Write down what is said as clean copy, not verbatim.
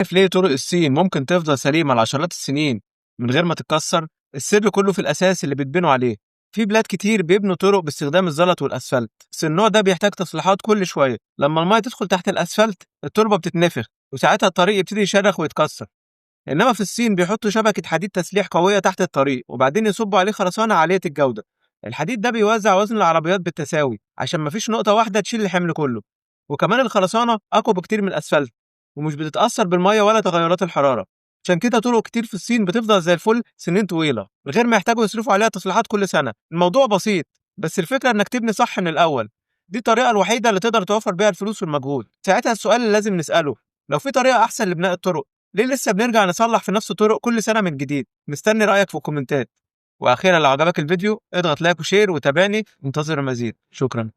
عارف ليه طرق الصين ممكن تفضل سليمة لعشرات السنين من غير ما تتكسر؟ السر كله في الأساس اللي بتبنوا عليه. في بلاد كتير بيبنوا طرق باستخدام الزلط والأسفلت، بس النوع ده بيحتاج تصليحات كل شوية. لما المية تدخل تحت الأسفلت التربة بتتنفخ وساعتها الطريق يبتدي يشرخ ويتكسر. إنما في الصين بيحطوا شبكة حديد تسليح قوية تحت الطريق وبعدين يصبوا عليه خرسانة عالية الجودة. الحديد ده بيوزع وزن العربيات بالتساوي عشان مفيش نقطة واحدة تشيل الحمل كله. وكمان الخرسانة أقوى بكتير من الأسفلت ومش بتتأثر بالمية ولا تغيرات الحرارة. عشان كده طرق كتير في الصين بتفضل زي الفل سنين طويلة من غير ما يحتاجوا يصرفوا عليها تصليحات كل سنة. الموضوع بسيط، بس الفكرة إنك تبني صح من الأول. دي الطريقة الوحيدة اللي تقدر توفر بيها الفلوس والمجهود. ساعتها السؤال اللي لازم نسأله، لو في طريقة أحسن لبناء الطرق ليه لسه بنرجع نصلح في نفس الطرق كل سنة من جديد؟ مستني رأيك في الكومنتات. وأخيرا لو عجبك الفيديو اضغط لايك وشير وتابعني، منتظر المزيد. شكرا.